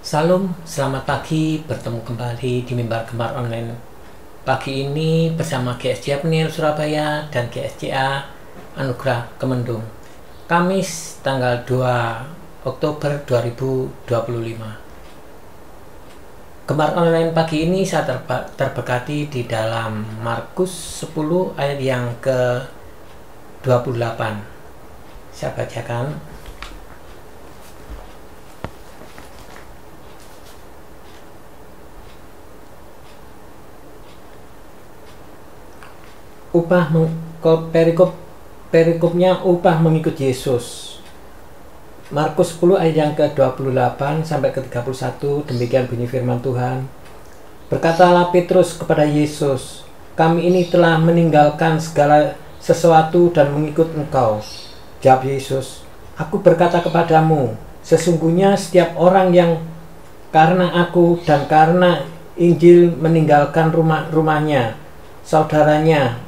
Salam, selamat pagi, bertemu kembali di Mimbar Gemar Online. Pagi ini bersama GSCA Penil Surabaya dan GSCA Anugerah Kemendung. Kamis tanggal 2 Oktober 2025. Gemar Online pagi ini saya terberkati di dalam Markus 10 ayat yang ke-28. Saya bacakan. Perikopnya upah mengikut Yesus. Markus 10 ayat yang ke-28 sampai ke-31, demikian bunyi firman Tuhan. Berkatalah Petrus kepada Yesus, "Kami ini telah meninggalkan segala sesuatu dan mengikut Engkau." Jawab Yesus, "Aku berkata kepadamu, sesungguhnya setiap orang yang karena aku dan karena Injil meninggalkan rumahnya, saudaranya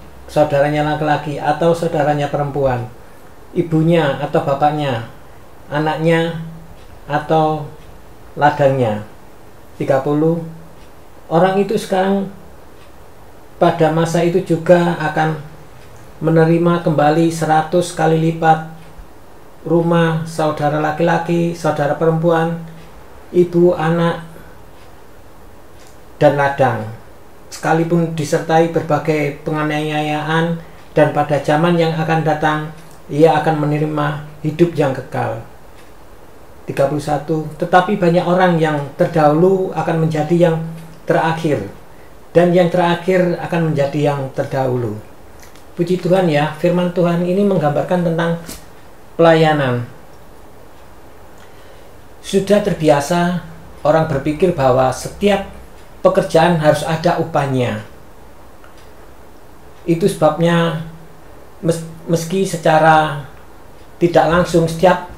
laki-laki atau saudaranya perempuan, ibunya atau bapaknya, anaknya atau ladangnya." 30. Orang itu sekarang pada masa itu juga akan menerima kembali 100 kali lipat rumah, saudara laki-laki, saudara perempuan, ibu, anak, dan ladang, sekalipun disertai berbagai penganiayaan, dan pada zaman yang akan datang ia akan menerima hidup yang kekal. 31. Tetapi banyak orang yang terdahulu akan menjadi yang terakhir, dan yang terakhir akan menjadi yang terdahulu. Puji Tuhan ya, firman Tuhan ini menggambarkan tentang pelayanan. Sudah terbiasa orang berpikir bahwa setiap pekerjaan harus ada upahnya. Itu sebabnya meski secara tidak langsung setiap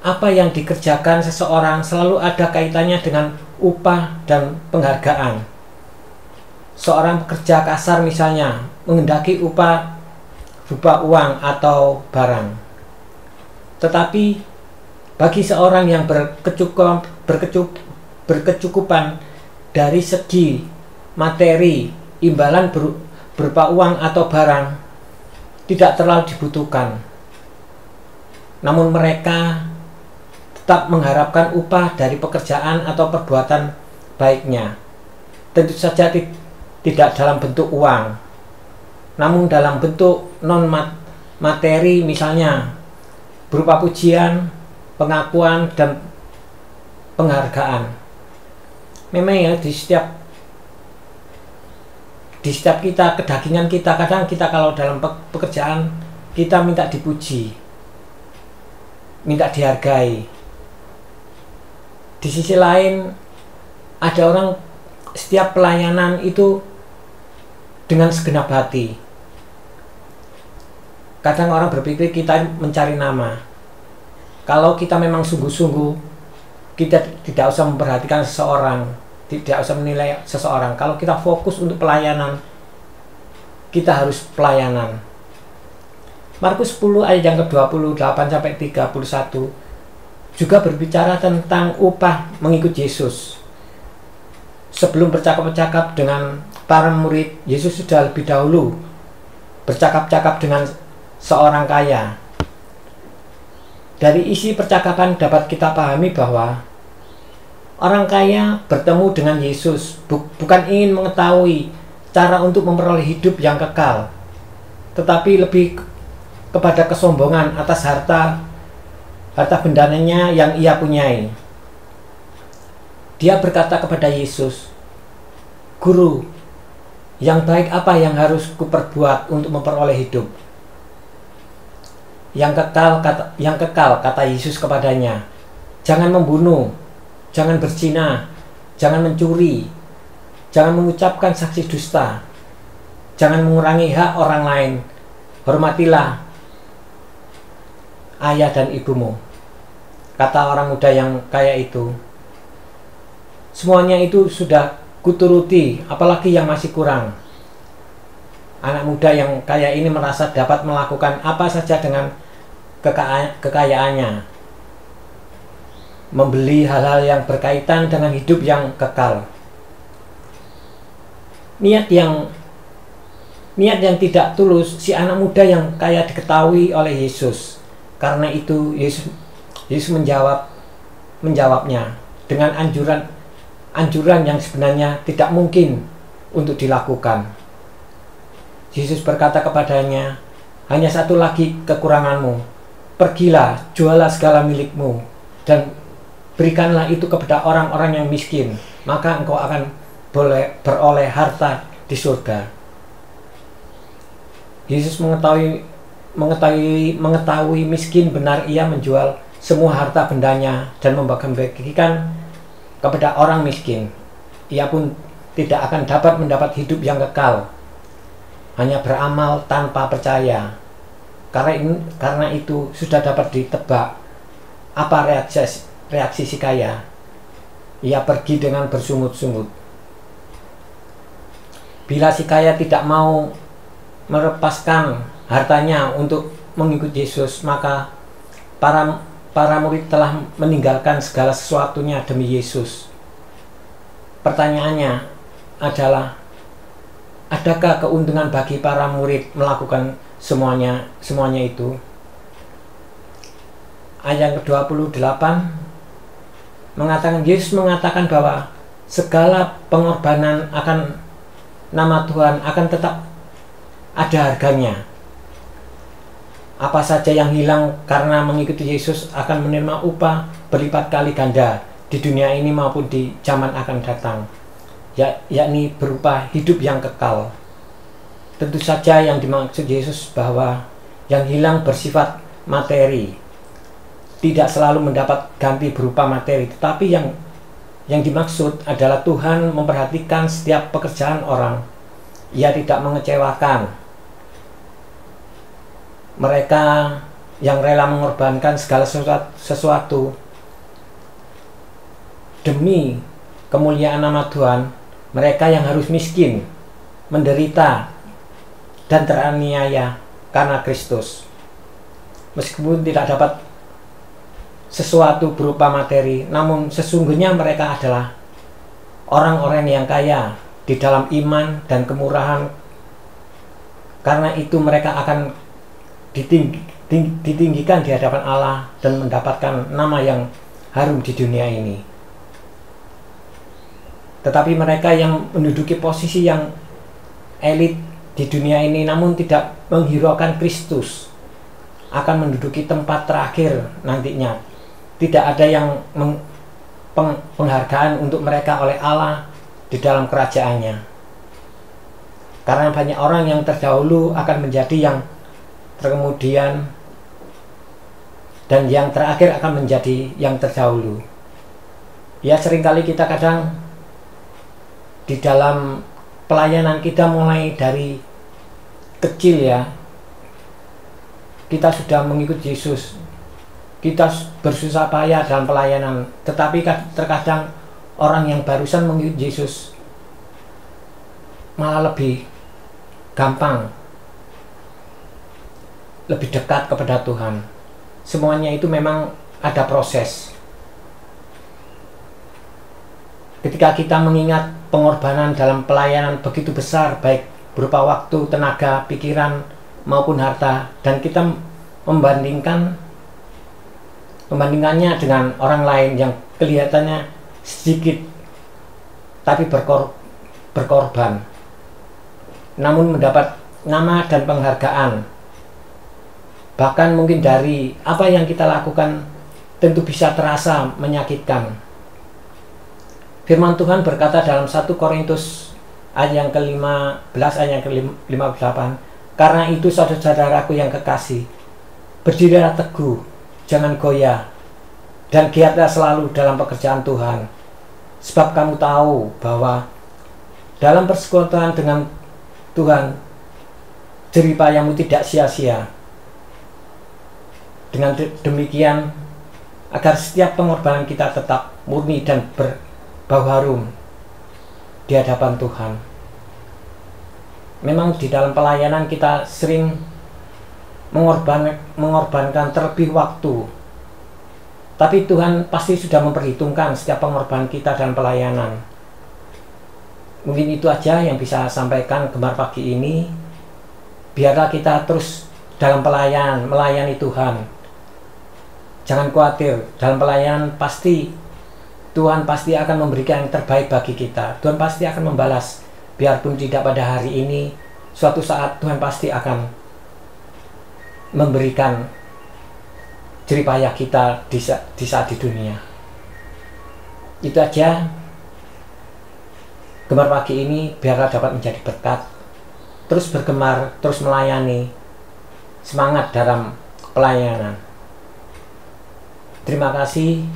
apa yang dikerjakan seseorang selalu ada kaitannya dengan upah dan penghargaan. Seorang pekerja kasar misalnya menghendaki upah berupa uang atau barang. Tetapi bagi seorang yang berkecukupan dari segi materi, imbalan berupa uang atau barang tidak terlalu dibutuhkan. Namun mereka tetap mengharapkan upah dari pekerjaan atau perbuatan baiknya. Tentu saja tidak dalam bentuk uang, namun dalam bentuk non-materi, misalnya berupa pujian, pengakuan, dan penghargaan. Memang ya, di setiap kita, kedagingan kita, kadang kita kalau dalam pekerjaan kita minta dipuji, minta dihargai. Di sisi lain ada orang setiap pelayanan itu dengan segenap hati. Kadang orang berpikir kita mencari nama. Kalau kita memang sungguh-sungguh, kita tidak usah memperhatikan seseorang, tidak usah menilai seseorang. Kalau kita fokus untuk pelayanan, kita harus pelayanan. Markus 10 ayat yang ke-28 sampai 31 juga berbicara tentang upah mengikut Yesus. Sebelum bercakap-cakap dengan para murid, Yesus sudah lebih dahulu bercakap-cakap dengan seorang kaya. Dari isi percakapan dapat kita pahami bahwa orang kaya bertemu dengan Yesus bukan ingin mengetahui cara untuk memperoleh hidup yang kekal, tetapi lebih kepada kesombongan atas harta bendanya yang ia punyai. Dia berkata kepada Yesus, "Guru, yang baik apa yang harus kuperbuat untuk memperoleh hidup?" Yang kekal, kata Yesus kepadanya, "Jangan membunuh, jangan berzina, jangan mencuri, jangan mengucapkan saksi dusta, jangan mengurangi hak orang lain, hormatilah ayah dan ibumu." Kata orang muda yang kaya itu, "Semuanya itu sudah kuturuti, apalagi yang masih kurang." Anak muda yang kaya ini merasa dapat melakukan apa saja dengan kekayaannya. membeli hal-hal yang berkaitan dengan hidup yang kekal. Niat yang tidak tulus si anak muda yang kaya diketahui oleh Yesus. Karena itu Yesus menjawabnya dengan anjuran yang sebenarnya tidak mungkin untuk dilakukan. Yesus berkata kepadanya, hanya satu lagi kekuranganmu. Pergilah, jualah segala milikmu dan berikanlah itu kepada orang-orang yang miskin, maka engkau akan beroleh harta di surga. Yesus mengetahui miskin benar ia menjual semua harta bendanya dan membagikan kepada orang miskin. Ia pun tidak akan dapat mendapat hidup yang kekal, hanya beramal tanpa percaya. Karena itu sudah dapat ditebak apa reaksi si kaya. Ia pergi dengan bersungut-sungut. Bila si kaya tidak mau melepaskan hartanya untuk mengikut Yesus, maka para murid telah meninggalkan segala sesuatunya demi Yesus. Pertanyaannya adalah, adakah keuntungan bagi para murid melakukan semuanya itu? Ayat ke-28 mengatakan, Yesus mengatakan bahwa segala pengorbanan akan nama Tuhan akan tetap ada harganya. Apa saja yang hilang karena mengikuti Yesus akan menerima upah berlipat kali ganda di dunia ini maupun di zaman akan datang, yakni berupa hidup yang kekal. Tentu saja yang dimaksud Yesus bahwa yang hilang bersifat materi, tidak selalu mendapat ganti berupa materi, tetapi yang dimaksud adalah Tuhan memperhatikan setiap pekerjaan orang. Ia tidak mengecewakan mereka yang rela mengorbankan segala sesuatu demi kemuliaan nama Tuhan. Mereka yang harus miskin, menderita, dan teraniaya karena Kristus, meskipun tidak dapat sesuatu berupa materi, namun sesungguhnya mereka adalah orang-orang yang kaya di dalam iman dan kemurahan. Karena itu mereka akan ditinggikan di hadapan Allah dan mendapatkan nama yang harum di dunia ini. Tetapi mereka yang menduduki posisi yang elit di dunia ini namun tidak menghiraukan Kristus akan menduduki tempat terakhir nantinya. Tidak ada yang penghargaan untuk mereka oleh Allah di dalam kerajaannya. Karena banyak orang yang terdahulu akan menjadi yang terkemudian, dan yang terakhir akan menjadi yang terdahulu. Ya, seringkali kita kadang di dalam pelayanan kita mulai dari kecil ya, kita sudah mengikut Yesus, kita bersusah payah dalam pelayanan, tetapi terkadang orang yang barusan mengikut Yesus malah lebih gampang, lebih dekat kepada Tuhan. Semuanya itu memang ada proses. Ketika kita mengingat pengorbanan dalam pelayanan begitu besar, baik berupa waktu, tenaga, pikiran, maupun harta, dan kita membandingkannya dengan orang lain yang kelihatannya sedikit tapi berkorban, namun mendapat nama dan penghargaan, bahkan mungkin dari apa yang kita lakukan tentu bisa terasa menyakitkan. Firman Tuhan berkata dalam 1 Korintus ayat yang ke-15 ayat yang ke-58, karena itu saudara-saudaraku yang kekasih, berdirilah teguh, jangan goyah, dan giatlah selalu dalam pekerjaan Tuhan, sebab kamu tahu bahwa dalam persekutuan dengan Tuhan jerih payahmu tidak sia-sia. Dengan demikian, agar setiap pengorbanan kita tetap murni dan berbau harum di hadapan Tuhan. Memang di dalam pelayanan kita sering mengorbankan terlebih waktu Tapi Tuhan pasti sudah memperhitungkan setiap pengorbanan kita dalam pelayanan. Mungkin itu aja yang bisa saya sampaikan Gemar pagi ini. Biarlah kita terus dalam melayani Tuhan. Jangan khawatir, dalam pelayanan Tuhan pasti akan memberikan yang terbaik bagi kita. Tuhan pasti akan membalas. Biarpun tidak pada hari ini, suatu saat Tuhan pasti akan memberikan jeripayah kita di saat di dunia. Itu aja Gemar pagi ini, biarlah dapat menjadi berkat. Terus bergemar, terus melayani. Semangat dalam pelayanan. Terima kasih.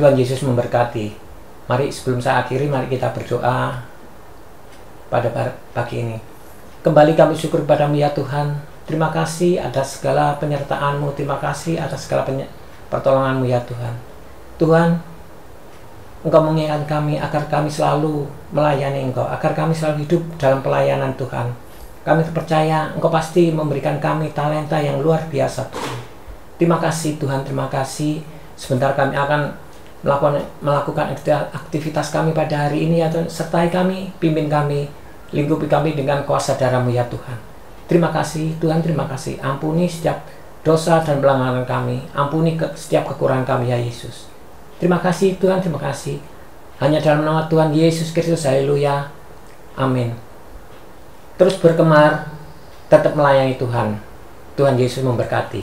Tuhan Yesus memberkati. Mari sebelum saya akhiri, mari kita berdoa pada pagi ini. Kembali kami syukur padamu ya Tuhan. Terima kasih atas segala penyertaan-Mu. Terima kasih atas segala pertolongan-Mu ya Tuhan. Tuhan, Engkau mengingatkan kami agar kami selalu melayani Engkau, agar kami selalu hidup dalam pelayanan Tuhan. Kami percaya Engkau pasti memberikan kami talenta yang luar biasa Tuhan. Terima kasih Tuhan, terima kasih. Sebentar kami akan melakukan aktivitas kami pada hari ini ya Tuhan. Sertai kami, pimpin kami, lingkupi kami dengan kuasa darah-Mu ya Tuhan. Terima kasih Tuhan, terima kasih. Ampuni setiap dosa dan pelanggaran kami. Ampuni setiap kekurangan kami ya Yesus. Terima kasih Tuhan, terima kasih. Hanya dalam nama Tuhan Yesus Kristus, haleluya. Amin. Terus bergemar, tetap melayani Tuhan. Tuhan Yesus memberkati.